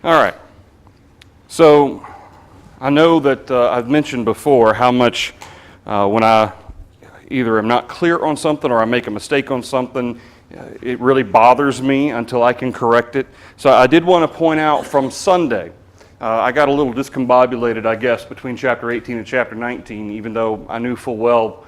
All right. So I know that I've mentioned before how much when I either am not clear on something or I make a mistake on something, it really bothers me until I can correct it. So I did want to point out from Sunday, I got a little discombobulated, I guess, between chapter 18 and chapter 19, even though I knew full well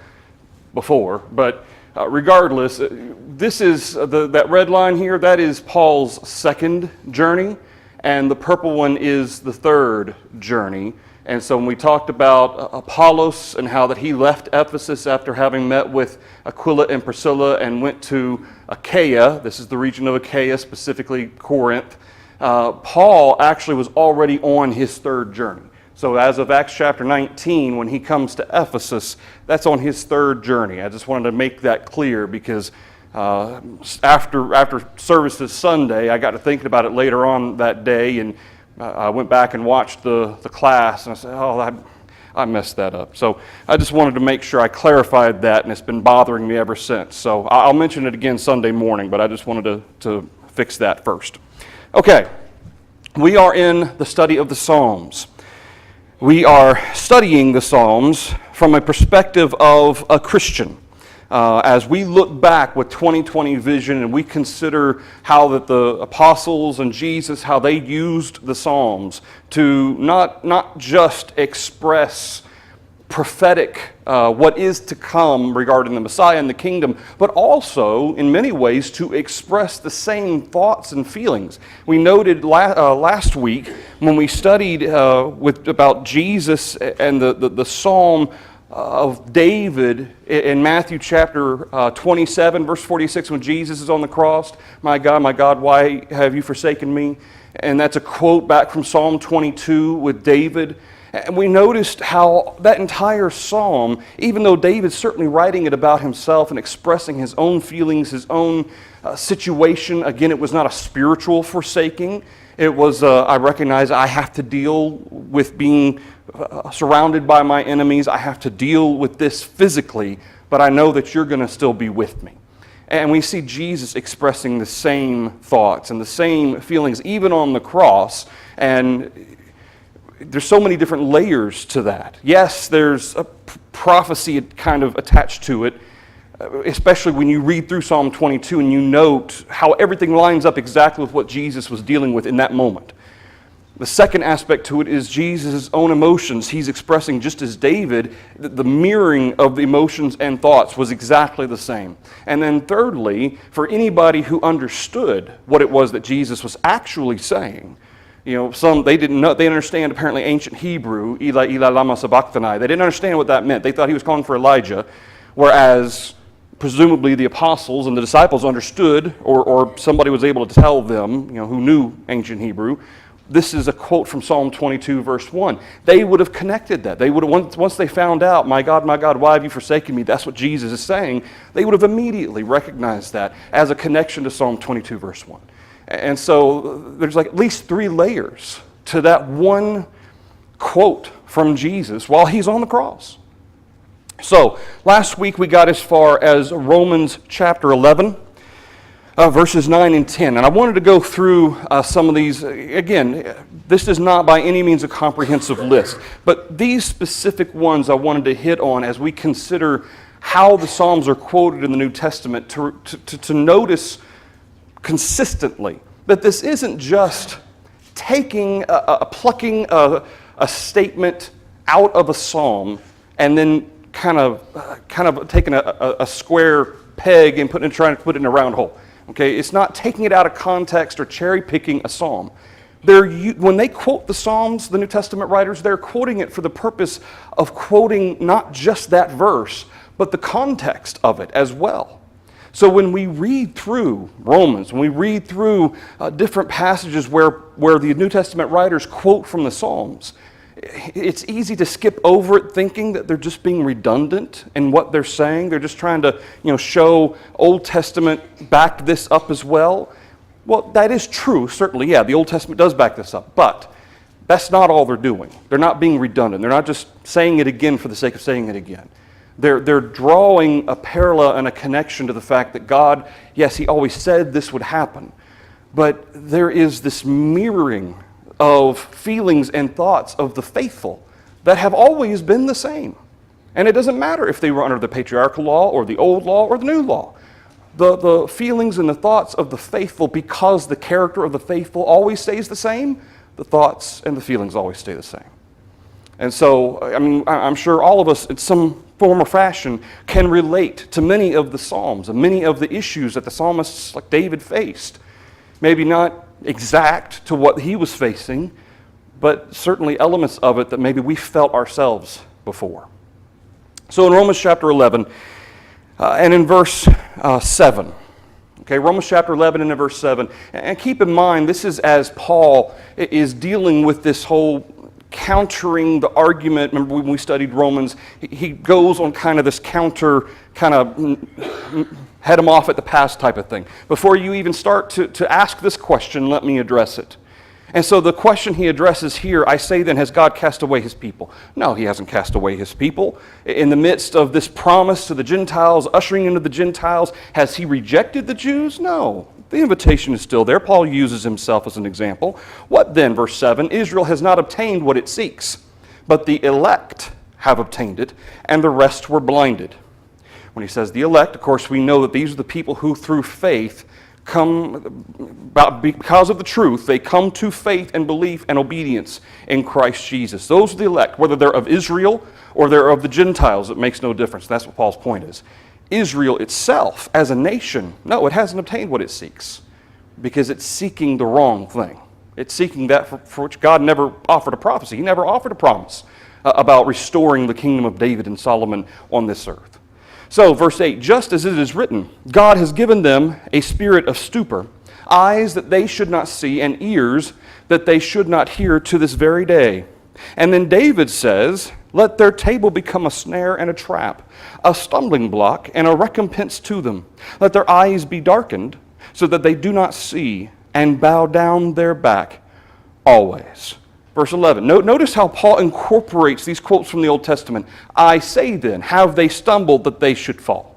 before. But regardless, this is that red line here, that is Paul's second journey. And the purple one is the third journey. And so when we talked about Apollos and how that he left Ephesus after having met with Aquila and Priscilla and went to Achaia, this is the region of Achaia, specifically Corinth, Paul actually was already on his third journey. So as of Acts chapter 19, when he comes to Ephesus, that's on his third journey. I just wanted to make that clear because after services Sunday, I got to thinking about it later on that day, and I went back and watched the class, and I said, oh, I messed that up. So I just wanted to make sure I clarified that, and it's been bothering me ever since. So I'll mention it again Sunday morning, but I just wanted to fix that first. Okay, we are in the study of the Psalms. We are studying the Psalms from a perspective of a Christian. As we look back with 2020 vision and we consider how that the apostles and Jesus, how they used the Psalms to not just express prophetic what is to come regarding the Messiah and the kingdom, but also in many ways to express the same thoughts and feelings. We noted last week when we studied about Jesus and the Psalm of David in Matthew chapter 27, verse 46, when Jesus is on the cross, my God, why have you forsaken me? And that's a quote back from Psalm 22 with David. And we noticed how that entire psalm, even though David's certainly writing it about himself and expressing his own feelings, his own situation, again, it was not a spiritual forsaking. It was, I recognize I have to deal with being surrounded by my enemies. I have to deal with this physically, but I know that you're going to still be with me. And we see Jesus expressing the same thoughts and the same feelings, even on the cross. And there's so many different layers to that. Yes, there's a prophecy kind of attached to it, especially when you read through Psalm 22 and you note how everything lines up exactly with what Jesus was dealing with in that moment. The second aspect to it is Jesus' own emotions. He's expressing, just as David, the mirroring of the emotions and thoughts was exactly the same. And then thirdly, for anybody who understood what it was that Jesus was actually saying, some they didn't know. They understand apparently ancient Hebrew, Eli, Eli, lama sabachthani. They didn't understand what that meant. They thought he was calling for Elijah, whereas presumably the apostles and the disciples understood, or somebody was able to tell them, who knew ancient Hebrew. This is a quote from Psalm 22, verse 1. They would have connected that. They would have, once they found out, my God, why have you forsaken me? That's what Jesus is saying. They would have immediately recognized that as a connection to Psalm 22, verse 1. And so there's like at least three layers to that one quote from Jesus while he's on the cross. So last week we got as far as Romans chapter 11. Verses 9 and 10. And I wanted to go through some of these. Again, this is not by any means a comprehensive list, but these specific ones I wanted to hit on as we consider how the Psalms are quoted in the New Testament to notice consistently that this isn't just plucking a statement out of a psalm and then kind of taking a square peg and trying to put it in a round hole. Okay, it's not taking it out of context or cherry-picking a psalm. When they quote the Psalms, the New Testament writers, they're quoting it for the purpose of quoting not just that verse, but the context of it as well. So when we read through Romans, when we read through different passages where the New Testament writers quote from the Psalms, it's easy to skip over it thinking that they're just being redundant in what they're saying. They're just trying to, show Old Testament backed this up as well. Well, that is true, certainly. Yeah, the Old Testament does back this up. But that's not all they're doing. They're not being redundant. They're not just saying it again for the sake of saying it again. They're drawing a parallel and a connection to the fact that God, yes, he always said this would happen. But there is this mirroring of feelings and thoughts of the faithful that have always been the same. And it doesn't matter if they were under the patriarchal law or the old law or the new law. The feelings and the thoughts of the faithful, because the character of the faithful always stays the same, the thoughts and the feelings always stay the same. And so, I'm sure all of us in some form or fashion can relate to many of the Psalms and many of the issues that the psalmists like David faced. Maybe not exact to what he was facing, but certainly elements of it that maybe we felt ourselves before. So in Romans chapter 11, and in verse 7, okay, Romans chapter 11 and in verse 7, and keep in mind, this is as Paul is dealing with this whole countering the argument. Remember when we studied Romans, he goes on kind of this counter, kind of head him off at the pass type of thing. Before you even start to ask this question, let me address it. And so the question he addresses here, I say then, has God cast away his people? No, he hasn't cast away his people. In the midst of this promise to the Gentiles, ushering into the Gentiles, has he rejected the Jews? No. The invitation is still there. Paul uses himself as an example. What then, verse 7? Israel has not obtained what it seeks, but the elect have obtained it, and the rest were blinded. When he says the elect, of course, we know that these are the people who through faith because of the truth, they come to faith and belief and obedience in Christ Jesus. Those are the elect, whether they're of Israel or they're of the Gentiles, it makes no difference. That's what Paul's point is. Israel itself, as a nation, no, it hasn't obtained what it seeks because it's seeking the wrong thing. It's seeking that for which God never offered a prophecy. He never offered a promise about restoring the kingdom of David and Solomon on this earth. So, verse 8, just as it is written, God has given them a spirit of stupor, eyes that they should not see, and ears that they should not hear to this very day. And then David says, let their table become a snare and a trap, a stumbling block and a recompense to them. Let their eyes be darkened, so that they do not see, and bow down their back always. Verse 11. Notice how Paul incorporates these quotes from the Old Testament. I say then, have they stumbled that they should fall?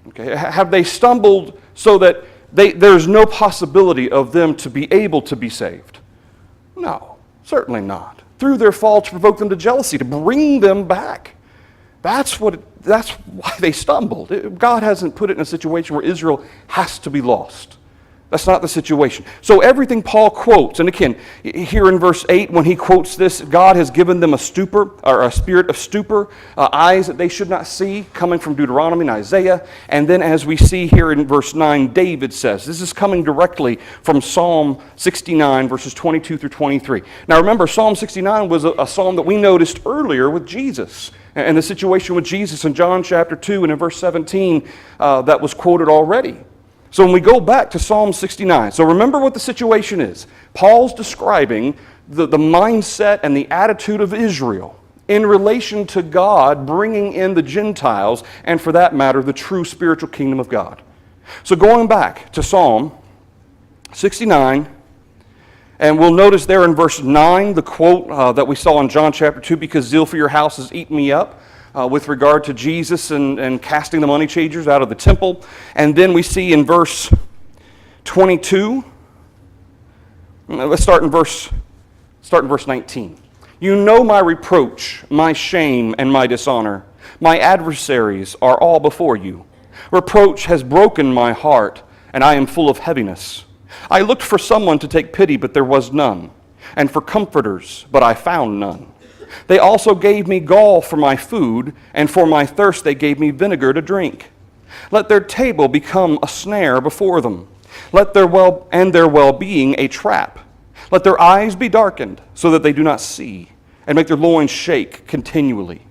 Okay, have they stumbled so that there's no possibility of them to be able to be saved? No, certainly not. Through their fall to provoke them to jealousy, to bring them back. That's why they stumbled. God hasn't put it in a situation where Israel has to be lost. That's not the situation. So everything Paul quotes, and again, here in verse 8, when he quotes this, God has given them a stupor, or a spirit of stupor, eyes that they should not see, coming from Deuteronomy and Isaiah. And then as we see here in verse 9, David says, this is coming directly from Psalm 69, verses 22 through 23. Now remember, Psalm 69 was a psalm that we noticed earlier with Jesus, and the situation with Jesus in John chapter 2 and in verse 17 that was quoted already. So when we go back to Psalm 69, so remember what the situation is. Paul's describing the mindset and the attitude of Israel in relation to God bringing in the Gentiles, and for that matter, the true spiritual kingdom of God. So going back to Psalm 69, and we'll notice there in verse 9, the quote that we saw in John chapter 2, because zeal for your house has eaten me up. With regard to Jesus and casting the money changers out of the temple. And then we see in verse 22, let's start in verse 19. You know my reproach, my shame, and my dishonor. My adversaries are all before you. Reproach has broken my heart, and I am full of heaviness. I looked for someone to take pity, but there was none, and for comforters, but I found none. They also gave me gall for my food, and for my thirst they gave me vinegar to drink. Let their table become a snare before them. Let their well-being a trap. Let their eyes be darkened, so that they do not see, and make their loins shake continually.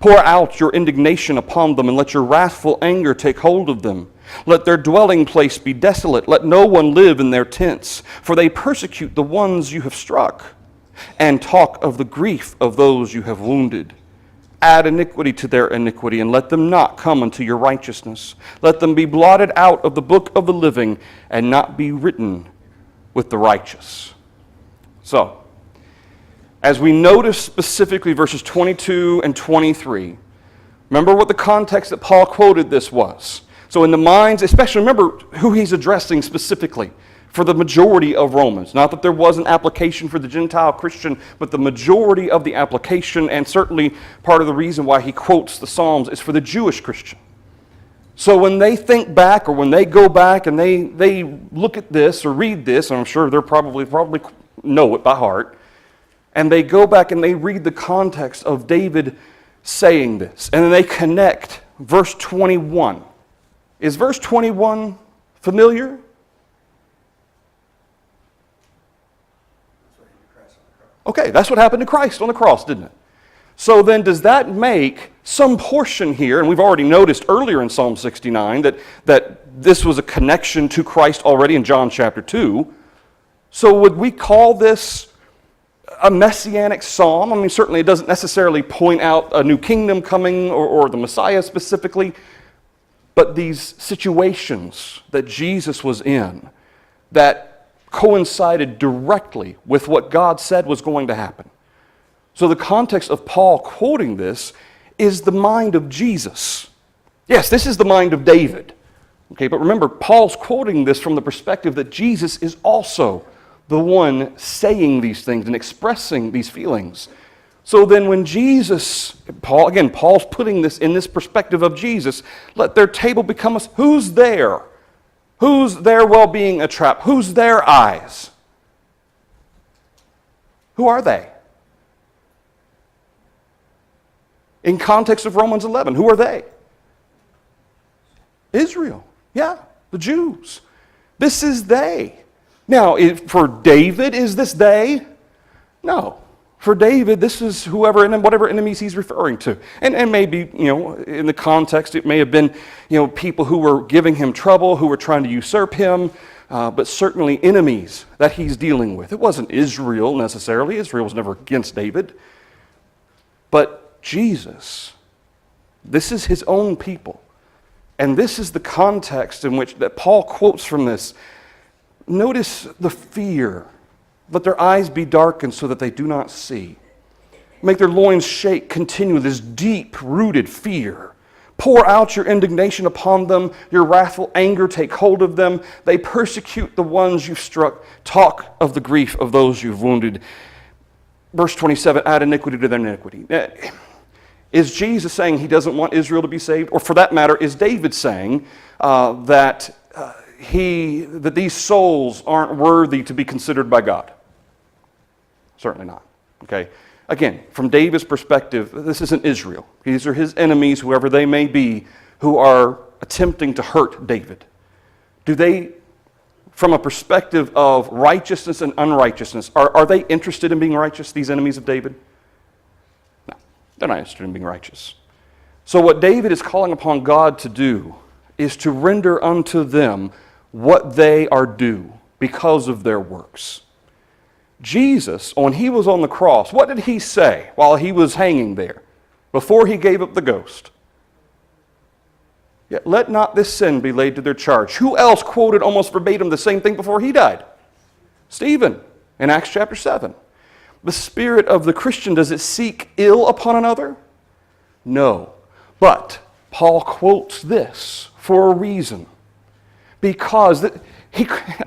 Pour out your indignation upon them, and let your wrathful anger take hold of them. Let their dwelling place be desolate. Let no one live in their tents, for they persecute the ones you have struck, and talk of the grief of those you have wounded. Add iniquity to their iniquity, and let them not come unto your righteousness. Let them be blotted out of the book of the living, and not be written with the righteous. So, as we notice specifically verses 22 and 23, remember what the context that Paul quoted this was. So in the minds, especially remember who he's addressing specifically. for the majority of Romans. Not that there was an application for the Gentile Christian, but the majority of the application, and certainly part of the reason why he quotes the Psalms, is for the Jewish Christian. So when they think back, or when they go back and they look at this or read this, and I'm sure they're probably know it by heart, and they go back and they read the context of David saying this, and then they connect verse 21. Is verse 21 familiar? Okay, that's what happened to Christ on the cross, didn't it? So then does that make some portion here, and we've already noticed earlier in Psalm 69 that this was a connection to Christ already in John chapter 2. So would we call this a messianic psalm? I mean, certainly it doesn't necessarily point out a new kingdom coming or the Messiah specifically, but these situations that Jesus was in that coincided directly with what God said was going to happen. So the context of Paul quoting this is the mind of Jesus. Yes, this is the mind of David. Okay, but remember, Paul's quoting this from the perspective that Jesus is also the one saying these things and expressing these feelings. So then when Paul's putting this in this perspective of Jesus, let their table become us. Who's there? Who's their well-being a trap? Who's their eyes? Who are they? In context of Romans 11, who are they? Israel. Yeah, the Jews. This is they. Now, for David, is this they? No. For David, this is whoever and whatever enemies he's referring to. And maybe, in the context, it may have been, people who were giving him trouble, who were trying to usurp him, but certainly enemies that he's dealing with. It wasn't Israel necessarily. Israel was never against David. But Jesus, this is his own people. And this is the context in which that Paul quotes from this. Notice the fear. Let their eyes be darkened so that they do not see. Make their loins shake, continue this deep-rooted fear. Pour out your indignation upon them, your wrathful anger take hold of them. They persecute the ones you've struck. Talk of the grief of those you've wounded. Verse 27, add iniquity to their iniquity. Is Jesus saying he doesn't want Israel to be saved? Or for that matter, is David saying that these souls aren't worthy to be considered by God? Certainly not. Okay. Again, from David's perspective, this isn't Israel. These are his enemies, whoever they may be, who are attempting to hurt David. Do they, from a perspective of righteousness and unrighteousness, are they interested in being righteous, these enemies of David? No, they're not interested in being righteous. So what David is calling upon God to do is to render unto them what they are due because of their works. Jesus, when he was on the cross, what did he say while he was hanging there before he gave up the ghost? Yet let not this sin be laid to their charge. Who else quoted almost verbatim the same thing before he died? Stephen in Acts chapter 7. The spirit of the Christian, does it seek ill upon another? No. But Paul quotes this for a reason. Because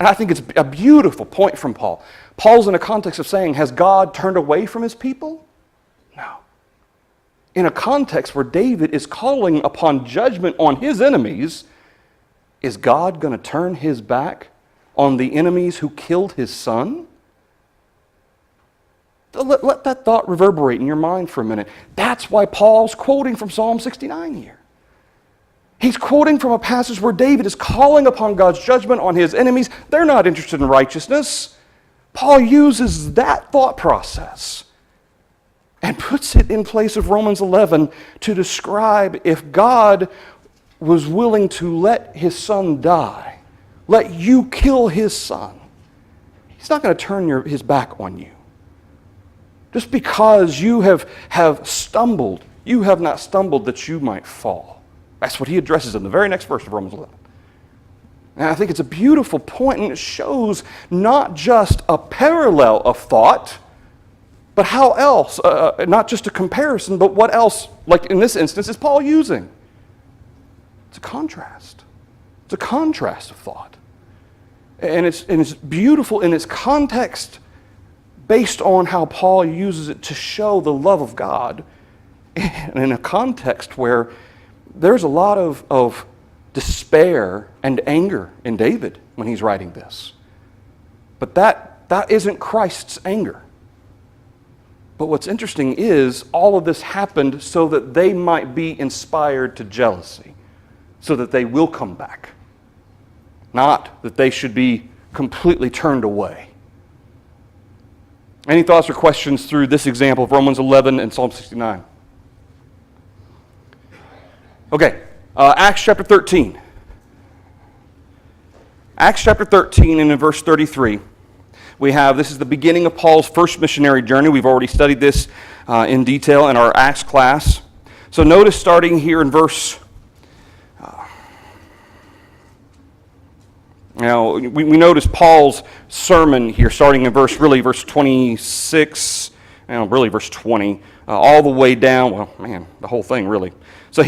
I think it's a beautiful point from Paul. Paul's in a context of saying, has God turned away from his people? No. In a context where David is calling upon judgment on his enemies, is God going to turn his back on the enemies who killed his son? Let that thought reverberate in your mind for a minute. That's why Paul's quoting from Psalm 69 here. He's quoting from a passage where David is calling upon God's judgment on his enemies. They're not interested in righteousness. Paul uses that thought process and puts it in place of Romans 11 to describe if God was willing to let his son die, let you kill his son, he's not going to turn his back on you. Just because you have stumbled, you have not stumbled that you might fall. That's what he addresses in the very next verse of Romans 11. And I think it's a beautiful point, and it shows not just a parallel of thought, but how else, not just a comparison, but what else, like in this instance, is Paul using? It's a contrast. It's a contrast of thought. And it's beautiful in its context based on how Paul uses it to show the love of God, and in a context where there's a lot of despair and anger in David when he's writing this. But that isn't Christ's anger. But what's interesting is all of this happened so that they might be inspired to jealousy, so that they will come back. Not that they should be completely turned away. Any thoughts or questions through this example of Romans 11 and Psalm 69? Okay, Acts chapter 13. Acts chapter 13 and in verse 33. This is the beginning of Paul's first missionary journey. We've already studied this in detail in our Acts class. So notice starting here in verse... Now, we notice Paul's sermon here, starting in verse 26, verse 20, all the way down, the whole thing really. So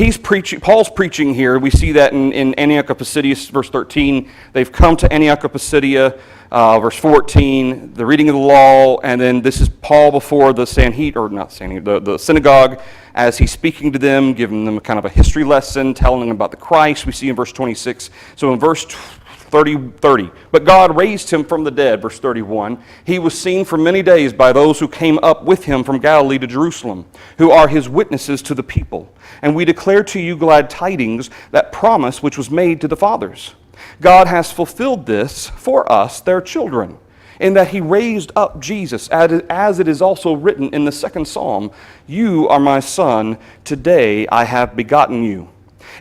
Paul's preaching here. We see that in Antioch of Pisidia, verse 13. They've come to Antioch of Pisidia, verse 14, the reading of the law, and then this is Paul before the the synagogue, as he's speaking to them, giving them kind of a history lesson, telling them about the Christ. We see in verse 26. So in verse 30. But God raised him from the dead, verse 31. He was seen for many days by those who came up with him from Galilee to Jerusalem, who are his witnesses to the people. And we declare to you glad tidings, that promise which was made to the fathers. God has fulfilled this for us, their children, in that he raised up Jesus, as it is also written in the second psalm, you are my son, today I have begotten you.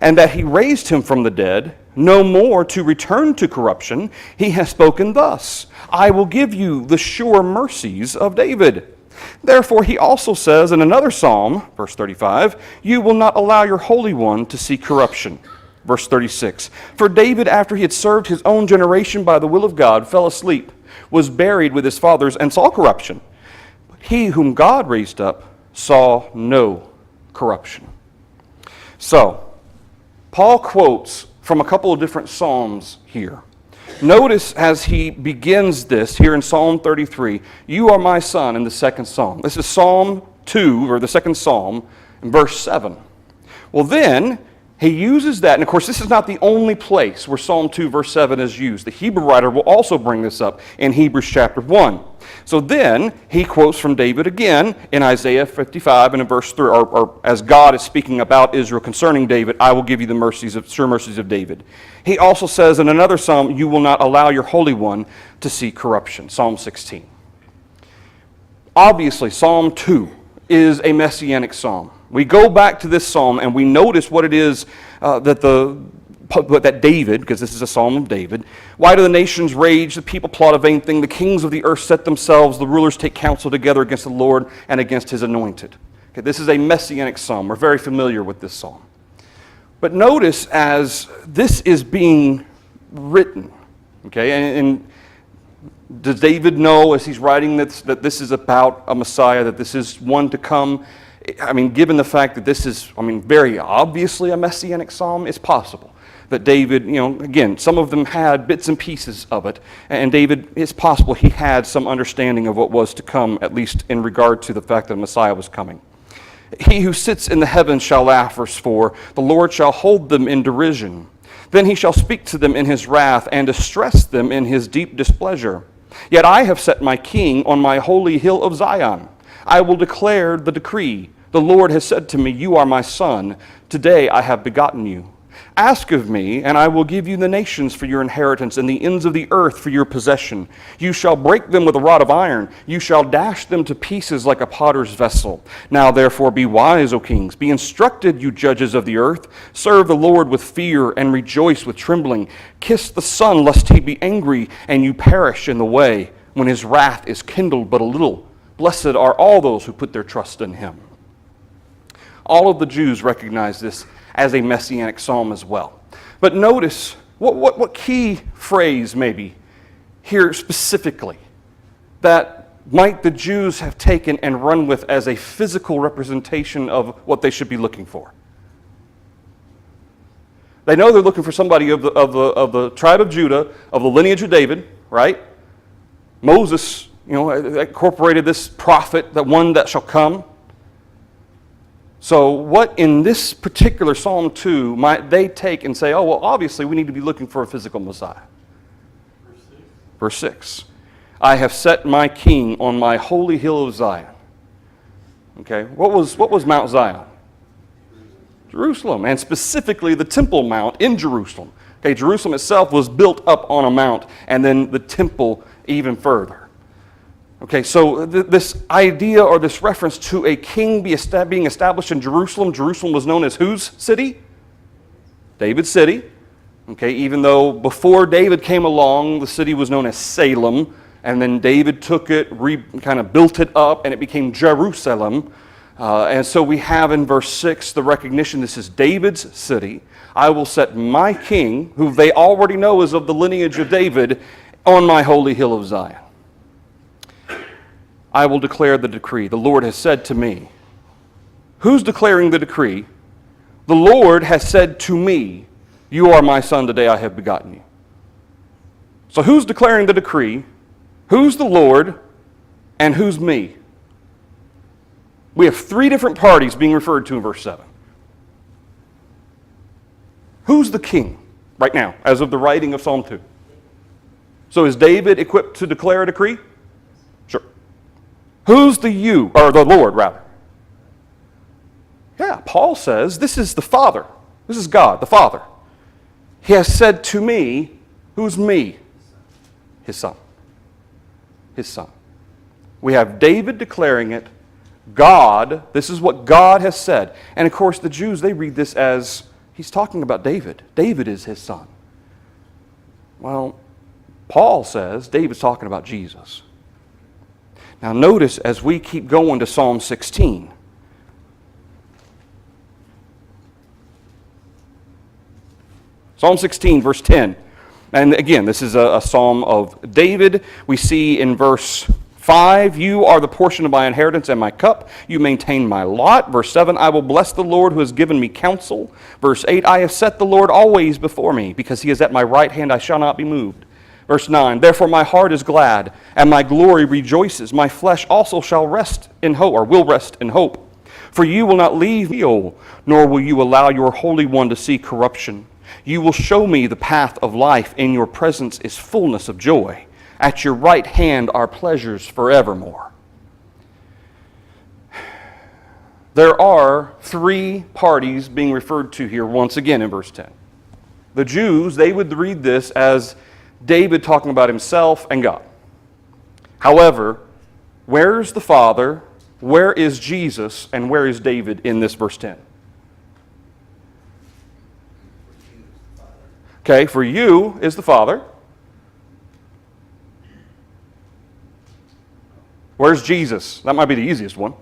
And that he raised him from the dead, no more to return to corruption, he has spoken thus, I will give you the sure mercies of David. Therefore he also says in another psalm, verse 35, you will not allow your Holy One to see corruption. Verse 36, for David, after he had served his own generation by the will of God, fell asleep, was buried with his fathers, and saw corruption. But he whom God raised up saw no corruption. So, Paul quotes from a couple of different psalms here. Notice as he begins this here in Psalm 33, you are my son in the second psalm. This is Psalm 2, or the second psalm, in verse 7. Well then, he uses that, and of course this is not the only place where Psalm 2 verse 7 is used. The Hebrew writer will also bring this up in Hebrews chapter 1. So then, he quotes from David again in Isaiah 55 and in verse 3, or as God is speaking about Israel concerning David, I will give you the sure mercies of David. He also says in another psalm, you will not allow your Holy One to see corruption, Psalm 16. Obviously, Psalm 2 is a messianic psalm. We go back to this psalm and we notice what it is that David, because this is a psalm of David, why do the nations rage, the people plot a vain thing, the kings of the earth set themselves, the rulers take counsel together against the Lord and against his anointed. Okay, this is a messianic psalm. We're very familiar with this psalm. But notice as this is being written, okay, and does David know as he's writing this that this is about a Messiah, that this is one to come? I mean, given the fact that this is, very obviously a messianic psalm, it's possible that David, again, some of them had bits and pieces of it, and David, it's possible he had some understanding of what was to come, at least in regard to the fact that Messiah was coming. He who sits in the heavens shall laugh, verse 4. The Lord shall hold them in derision. Then he shall speak to them in his wrath and distress them in his deep displeasure. Yet I have set my king on my holy hill of Zion. I will declare the decree. The Lord has said to me, you are my son. Today I have begotten you. Ask of me, and I will give you the nations for your inheritance and the ends of the earth for your possession. You shall break them with a rod of iron. You shall dash them to pieces like a potter's vessel. Now therefore be wise, O kings. Be instructed, you judges of the earth. Serve the Lord with fear and rejoice with trembling. Kiss the Son, lest he be angry and you perish in the way, when his wrath is kindled but a little. Blessed are all those who put their trust in him. All of the Jews recognize this as a messianic psalm as well. But notice, what key phrase maybe here specifically that might the Jews have taken and run with as a physical representation of what they should be looking for? They know they're looking for somebody of the tribe of Judah, of the lineage of David, right? Moses, incorporated this prophet, that one that shall come. So what in this particular Psalm 2 might they take and say, oh, well, obviously we need to be looking for a physical Messiah? Verse 6. I have set my king on my holy hill of Zion. Okay, what was Mount Zion? Jerusalem, and specifically the Temple Mount in Jerusalem. Okay, Jerusalem itself was built up on a mount, and then the temple even further. Okay, so this idea or this reference to a king being established in Jerusalem, Jerusalem was known as whose city? David's city. Okay, even though before David came along, the city was known as Salem, and then David took it, kind of built it up, and it became Jerusalem. And so we have in verse 6 the recognition this is David's city. I will set my king, who they already know is of the lineage of David, on my holy hill of Zion. I will declare the decree. The Lord has said to me. Who's declaring the decree? The Lord has said to me, you are my son, today I have begotten you. So who's declaring the decree? Who's the Lord? And who's me? We have three different parties being referred to in verse 7. Who's the king right now, as of the writing of Psalm 2? So is David equipped to declare a decree? Sure. Who's the you, or the Lord, rather? Yeah, Paul says this is the Father. This is God, the Father. He has said to me, who's me? His son. His son. We have David declaring it. God, this is what God has said. And of course the Jews, they read this as he's talking about David. David is his son. Well, Paul says David's talking about Jesus. Now notice as we keep going to Psalm 16. Psalm 16, verse 10. And again, this is a psalm of David. We see in verse 5, you are the portion of my inheritance and my cup. You maintain my lot. Verse 7, I will bless the Lord who has given me counsel. Verse 8, I have set the Lord always before me, because he is at my right hand, I shall not be moved. Verse 9, therefore my heart is glad, and my glory rejoices. My flesh also shall rest in hope, or will rest in hope. For you will not leave me, nor will you allow your Holy One to see corruption. You will show me the path of life. In your presence is fullness of joy. At your right hand are pleasures forevermore. There are three parties being referred to here once again in verse 10. The Jews, they would read this as David talking about himself and God. However, where's the Father, where is Jesus, and where is David in this verse 10? Okay, for you is the Father. Where's Jesus? That might be the easiest one.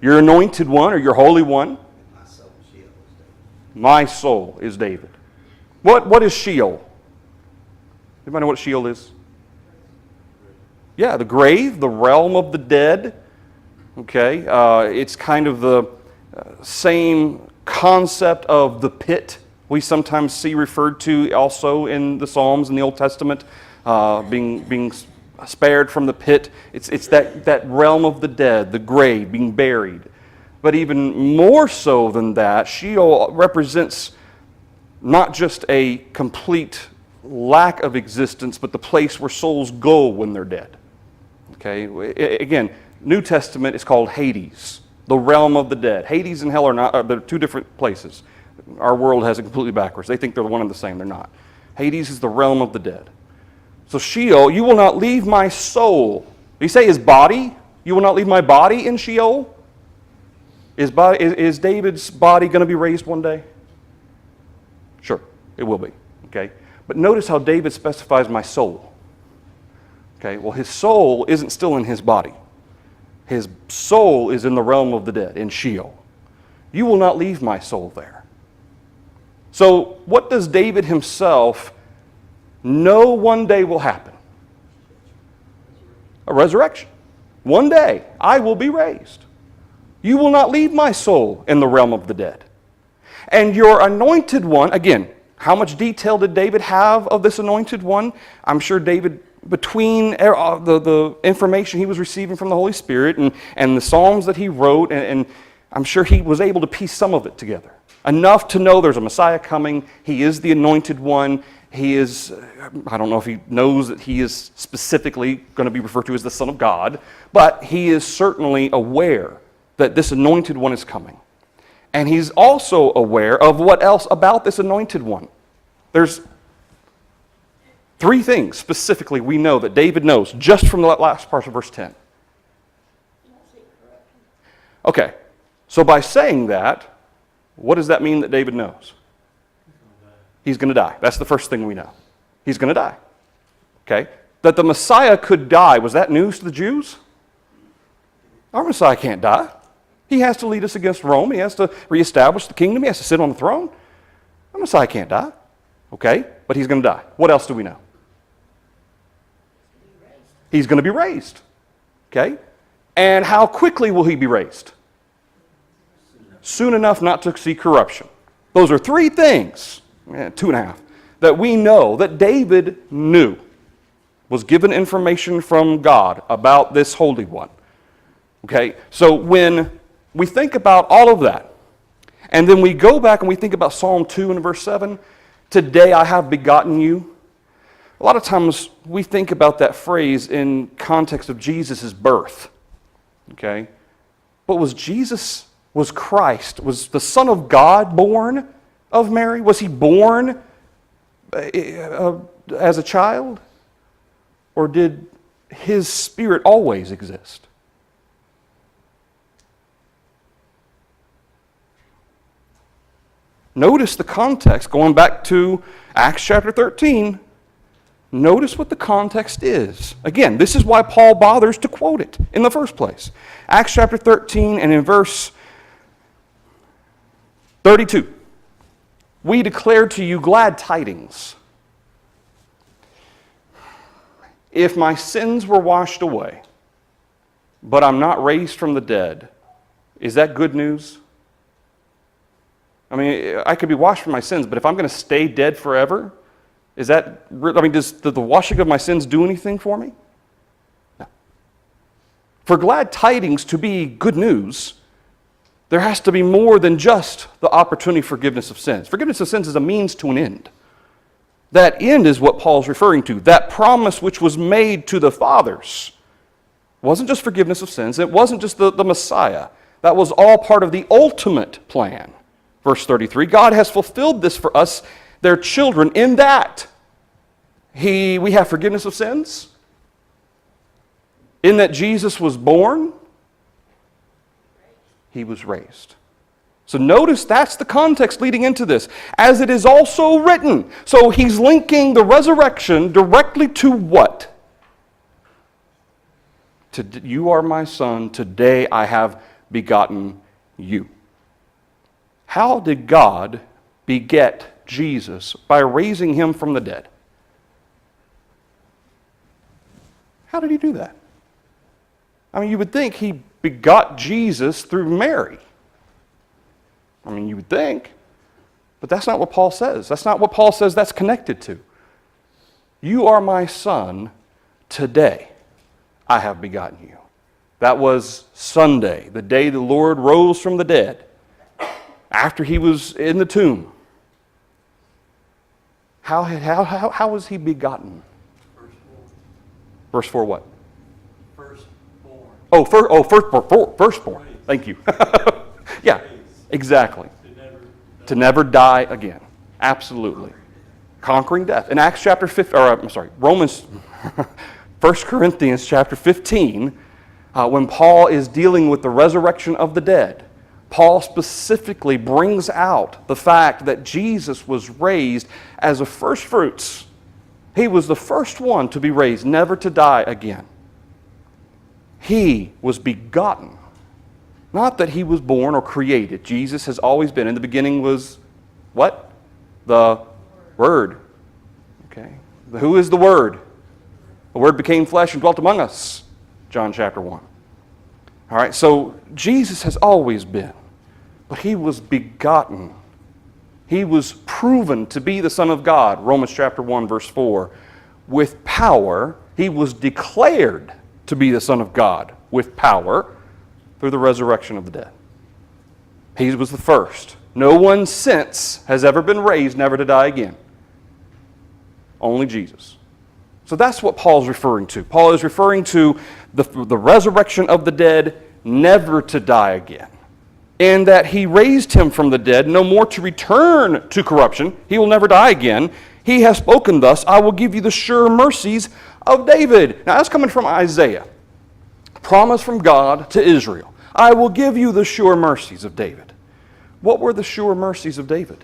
Your anointed one or your holy one. My soul is David. What is Sheol? Anybody know what Sheol is? Yeah, the grave, the realm of the dead. Okay, it's kind of the same concept of the pit we sometimes see referred to also in the Psalms in the Old Testament, being spared from the pit. It's that realm of the dead, the grave, being buried. But even more so than that, Sheol represents not just a complete lack of existence, but the place where souls go when they're dead. Okay, again, New Testament is called Hades, the realm of the dead. Hades and hell they're two different places. Our world has it completely backwards. They think they're one and the same. They're not. Hades is the realm of the dead. So Sheol, you will not leave my soul. Did he say his body? You will not leave my body in Sheol? Is David's body going to be raised one day? Sure, it will be. Okay, but notice how David specifies my soul. Okay, well his soul isn't still in his body. His soul is in the realm of the dead, in Sheol. You will not leave my soul there. So what does David himself know one day will happen? A resurrection. One day I will be raised. You will not leave my soul in the realm of the dead. And your anointed one, again, how much detail did David have of this anointed one? I'm sure David, between the information he was receiving from the Holy Spirit and the Psalms that he wrote, and I'm sure he was able to piece some of it together. Enough to know there's a Messiah coming. He is the anointed one. He is, I don't know if he knows that he is specifically going to be referred to as the Son of God, but he is certainly aware that this anointed one is coming. And he's also aware of what else about this anointed one. There's 3 things specifically we know that David knows just from the last part of verse 10. Okay, so by saying that, what does that mean that David knows? He's going to die. That's the first thing we know. He's going to die. Okay? That the Messiah could die, was that news to the Jews? Our Messiah can't die. He has to lead us against Rome. He has to reestablish the kingdom. He has to sit on the throne. Our Messiah can't die. Okay? But he's going to die. What else do we know? He's going to be raised. Okay? And how quickly will he be raised? Soon enough not to see corruption. Those are 3 things, 2.5, that we know that David knew, was given information from God about this Holy One. Okay? So when we think about all of that, and then we go back and we think about Psalm 2 and verse 7, today I have begotten you. A lot of times we think about that phrase in context of Jesus' birth. Okay? But was Christ, was the Son of God born of Mary? Was he born as a child? Or did his spirit always exist? Notice the context, going back to Acts chapter 13. Notice what the context is. Again, this is why Paul bothers to quote it in the first place. Acts chapter 13 and in verse 32. We declare to you glad tidings. If my sins were washed away, but I'm not raised from the dead, is that good news? I mean, I could be washed from my sins, but if I'm going to stay dead forever, does the washing of my sins do anything for me? No. For glad tidings to be good news, there has to be more than just the opportunity for forgiveness of sins. Forgiveness of sins is a means to an end. That end is what Paul's referring to. That promise which was made to the fathers wasn't just forgiveness of sins. It wasn't just the Messiah. That was all part of the ultimate plan. Verse 33, God has fulfilled this for us, their children, in that we have forgiveness of sins, in that Jesus was born, he was raised. So notice that's the context leading into this. As it is also written. So he's linking the resurrection directly to what? You are my son, today I have begotten you. How did God beget Jesus? By raising him from the dead. How did he do that? I mean, you would think he begot Jesus through Mary. I mean, you would think. But that's not what Paul says. That's not what Paul says that's connected to. You are my son, today I have begotten you. That was Sunday, the day the Lord rose from the dead, after he was in the tomb. How was he begotten? Verse 4 what? Firstborn. Thank you. Yeah, exactly. To never die again. Absolutely. Conquering death. In Acts chapter 15, Romans, 1 Corinthians chapter 15, when Paul is dealing with the resurrection of the dead, Paul specifically brings out the fact that Jesus was raised as a first fruits. He was the first one to be raised, never to die again. He was begotten. Not that he was born or created. Jesus has always been. In the beginning was what? The Word. Okay. Who is the Word? The Word became flesh and dwelt among us. John chapter 1. All right, so Jesus has always been. But he was begotten He was proven to be the Son of God, Romans chapter 1, verse 4. With power, he was declared to be the Son of God with power through the resurrection of the dead. He was the first. No one since has ever been raised never to die again. Only Jesus. So that's what Paul's referring to. Paul is referring to the resurrection of the dead, never to die again. And that he raised him from the dead, no more to return to corruption. He will never die again. He has spoken thus, I will give you the sure mercies of David. Now that's coming from Isaiah. Promise from God to Israel. I will give you the sure mercies of David. What were the sure mercies of David?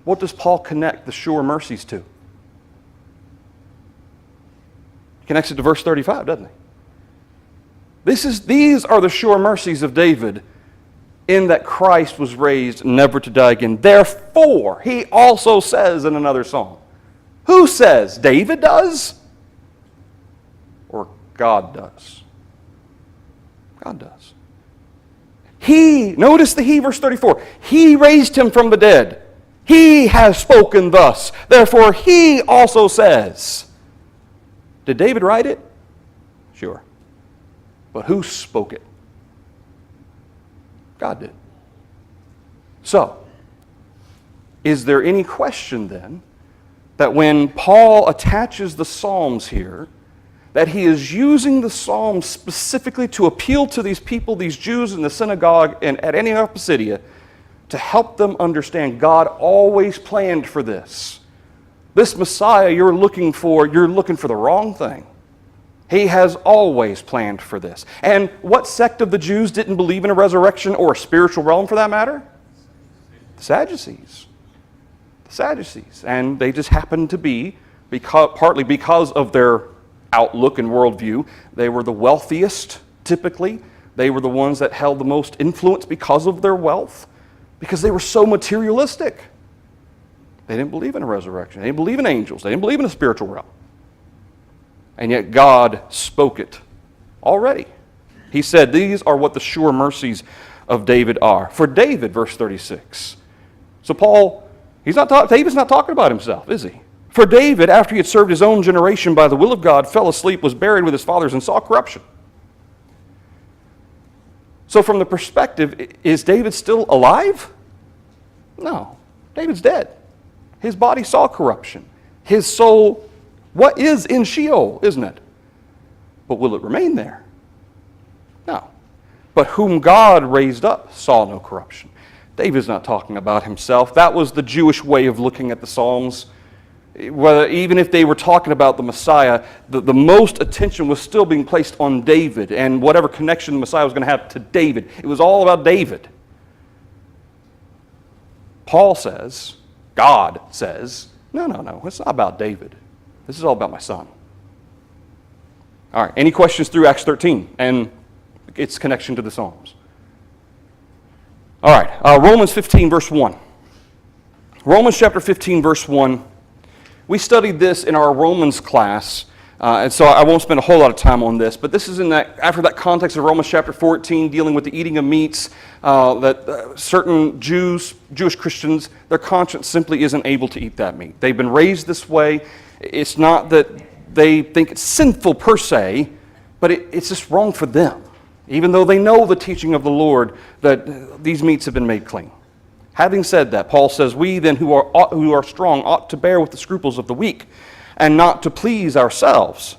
What does Paul connect the sure mercies to? He connects it to verse 35, doesn't he? These are the sure mercies of David, in that Christ was raised never to die again. Therefore, he also says in another song. Who says? David does? Or God does? God does. Notice the he, verse 34. He raised him from the dead. He has spoken thus. Therefore, he also says. Did David write it? Sure. But who spoke it? God did. So, is there any question then that when Paul attaches the Psalms here, that he is using the Psalms specifically to appeal to these people, these Jews in the synagogue and at Antioch Pisidia, to help them understand God always planned for this. This Messiah you're looking for the wrong thing. He has always planned for this. And what sect of the Jews didn't believe in a resurrection or a spiritual realm for that matter? The Sadducees. The Sadducees. And they just happened to be, partly because of their outlook and worldview, they were the wealthiest, typically. They were the ones that held the most influence because of their wealth, because they were so materialistic. They didn't believe in a resurrection. They didn't believe in angels. They didn't believe in a spiritual realm. And yet God spoke it already. He said, these are what the sure mercies of David are. For David, verse 36. So Paul, David's not talking about himself, is he? For David, after he had served his own generation by the will of God, fell asleep, was buried with his fathers, and saw corruption. So from the perspective, is David still alive? No. David's dead. His body saw corruption. His soul, what is in Sheol, isn't it? But will it remain there? No. But whom God raised up saw no corruption. David's not talking about himself. That was the Jewish way of looking at the Psalms. Even if they were talking about the Messiah, the most attention was still being placed on David and whatever connection the Messiah was going to have to David. It was all about David. Paul says, God says, no, it's not about David. This is all about my son. All right, any questions through Acts 13 and its connection to the Psalms? All right, Romans 15, verse 1. Romans chapter 15, verse 1. We studied this in our Romans class, and so I won't spend a whole lot of time on this, but this is after that context of Romans chapter 14, dealing with the eating of meats, that certain Jewish Christians, their conscience simply isn't able to eat that meat. They've been raised this way. It's not that they think it's sinful per se, but it's just wrong for them, even though they know the teaching of the Lord that these meats have been made clean. Having said that, Paul says, we then who are strong ought to bear with the scruples of the weak, and not to please ourselves.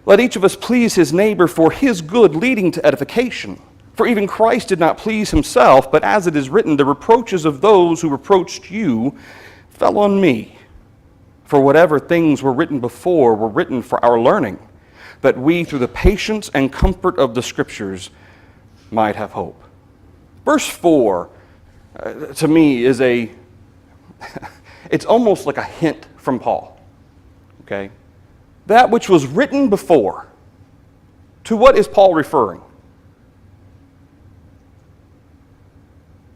Let each of us please his neighbor for his good, leading to edification. For even Christ did not please himself, but as it is written, the reproaches of those who reproached you fell on me. For whatever things were written before were written for our learning, that we, through the patience and comfort of the Scriptures, might have hope. Verse 4, to me, is it's almost like a hint from Paul. Okay? That which was written before. To what is Paul referring?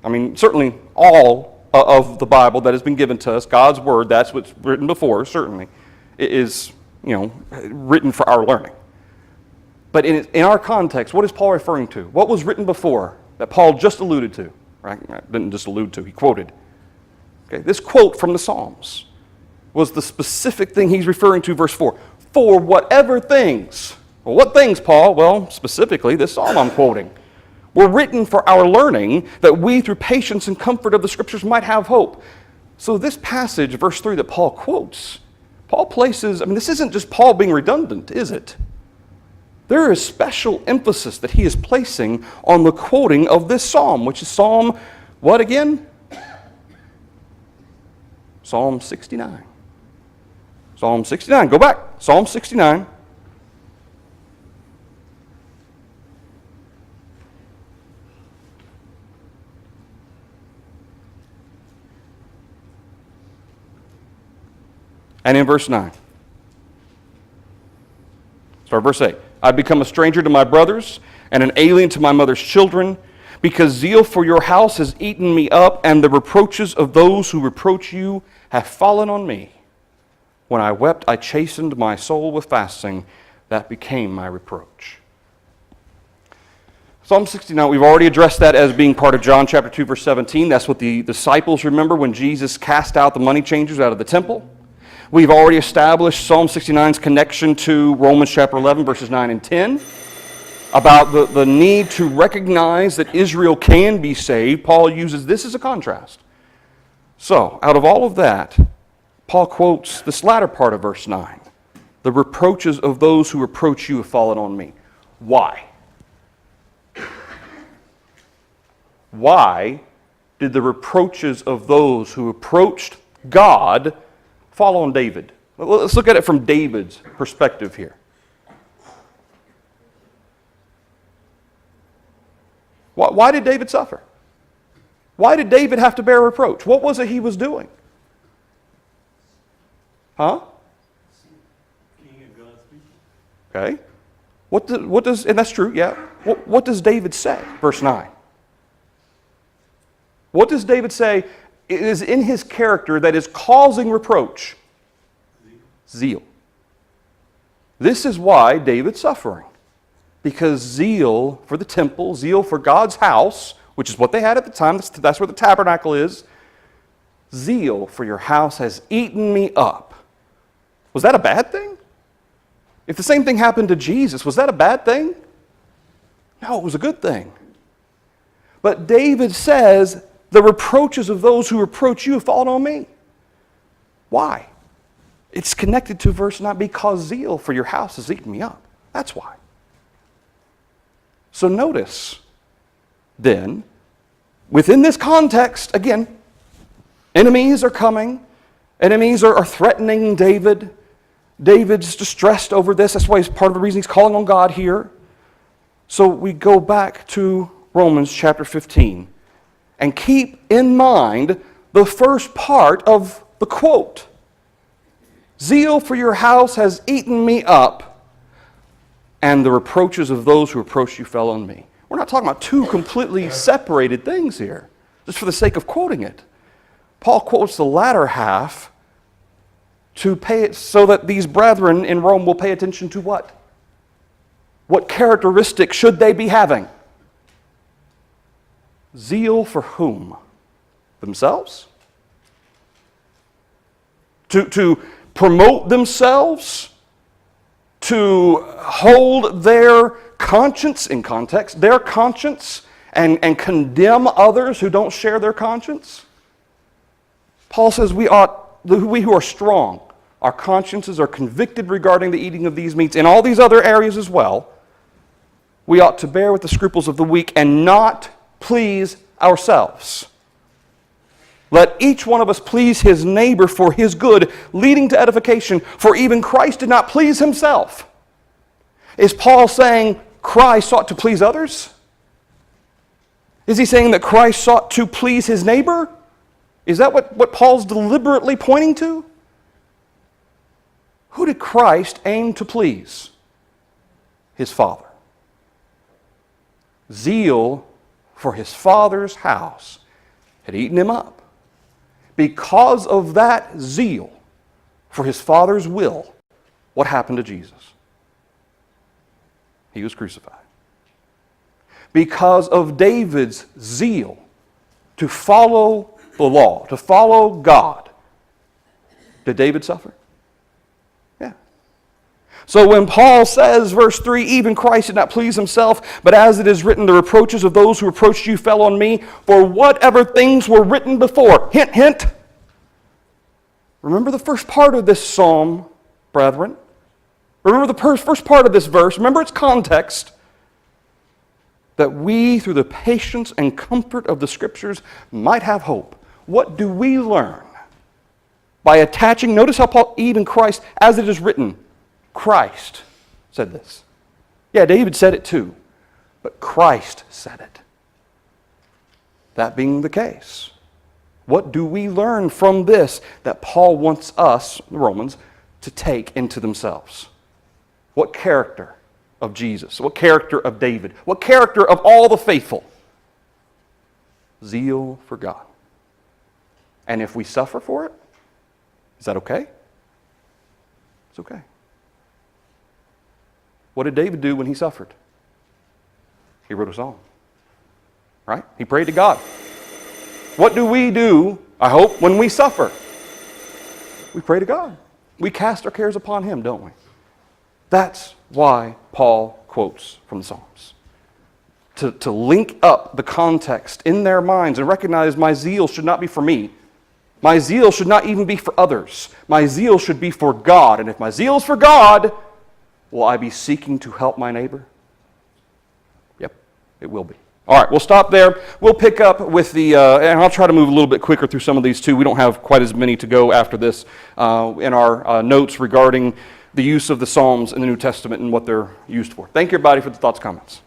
I mean, certainly all of the Bible that has been given to us, God's Word, that's what's written before, certainly, is, written for our learning. But in our context, what is Paul referring to? What was written before that Paul just alluded to? right? I didn't just allude to, he quoted. Okay, this quote from the Psalms was the specific thing he's referring to, verse 4. For whatever things, well, what things, Paul? Well, specifically, this psalm I'm quoting, were written for our learning, that we, through patience and comfort of the Scriptures, might have hope. So this passage, verse 3, that Paul quotes, Paul places, this isn't just Paul being redundant, is it? There is special emphasis that he is placing on the quoting of this psalm, which is Psalm, what again? Psalm 69. Psalm 69. Go back. Psalm 69. And in verse 9. Start verse 8. I've become a stranger to my brothers and an alien to my mother's children, because zeal for your house has eaten me up, and the reproaches of those who reproach you have fallen on me. When I wept, I chastened my soul with fasting. That became my reproach. Psalm 69, we've already addressed that as being part of John chapter 2, verse 17. That's what the disciples remember when Jesus cast out the money changers out of the temple. We've already established Psalm 69's connection to Romans chapter 11, verses 9 and 10, about the need to recognize that Israel can be saved. Paul uses this as a contrast. So, out of all of that, Paul quotes this latter part of verse 9. The reproaches of those who reproach you have fallen on me. Why? Why did the reproaches of those who approached God fall on David? Well, let's look at it from David's perspective here. Why did David suffer? Why did David have to bear reproach? What was it he was doing? Huh? Okay. What does, and that's true, yeah. What does David say? Verse 9. What does David say is in his character that is causing reproach? Zeal. This is why David's suffering. Because zeal for the temple, zeal for God's house, which is what they had at the time, that's where the tabernacle is, zeal for your house has eaten me up. Was that a bad thing? If the same thing happened to Jesus, was that a bad thing? No, it was a good thing. But David says, the reproaches of those who reproach you have fallen on me. Why? It's connected to verse 9, because zeal for your house has eaten me up. That's why. So notice, then, within this context, again, enemies are coming. Enemies are threatening David. David's distressed over this. That's why it's part of the reason he's calling on God here. So we go back to Romans chapter 15 and keep in mind the first part of the quote. Zeal for your house has eaten me up, and the reproaches of those who reproach you fell on me. We're not talking about two completely separated things here, just for the sake of quoting it. Paul quotes the latter half to pay it so that these brethren in Rome will pay attention to what? What characteristics should they be having? Zeal for whom? Themselves? To promote themselves? To hold their conscience, in context, their conscience, and condemn others who don't share their conscience? Paul says we who are strong, our consciences are convicted regarding the eating of these meats, and all these other areas as well. We ought to bear with the scruples of the weak and not please ourselves. Let each one of us please his neighbor for his good, leading to edification, for even Christ did not please himself. Is Paul saying Christ sought to please others? Is he saying that Christ sought to please his neighbor? Is that what Paul's deliberately pointing to? Who did Christ aim to please? His Father. Zeal for his Father's house had eaten him up. Because of that zeal for his Father's will, what happened to Jesus? He was crucified. Because of David's zeal to follow the law, to follow God. Did David suffer? Yeah. So when Paul says, verse 3, even Christ did not please himself, but as it is written, the reproaches of those who reproached you fell on me, for whatever things were written before. Hint, hint. Remember the first part of this psalm, brethren. Remember the first part of this verse. Remember its context. That we, through the patience and comfort of the Scriptures, might have hope. What do we learn? By attaching, notice how Paul, even Christ, as it is written, Christ said this. Yeah, David said it too, but Christ said it. That being the case, what do we learn from this that Paul wants us, the Romans, to take into themselves? What character of Jesus? What character of David? What character of all the faithful? Zeal for God. And if we suffer for it, is that okay? It's okay. What did David do when he suffered? He wrote a song. Right? He prayed to God. What do we do, I hope, when we suffer? We pray to God. We cast our cares upon Him, don't we? That's why Paul quotes from the Psalms. To link up the context in their minds and recognize my zeal should not be for me. My zeal should not even be for others. My zeal should be for God. And if my zeal is for God, will I be seeking to help my neighbor? Yep, it will be. All right, we'll stop there. We'll pick up with the, and I'll try to move a little bit quicker through some of these too. We don't have quite as many to go after this in our notes regarding the use of the Psalms in the New Testament and what they're used for. Thank you, everybody, for the thoughts, comments.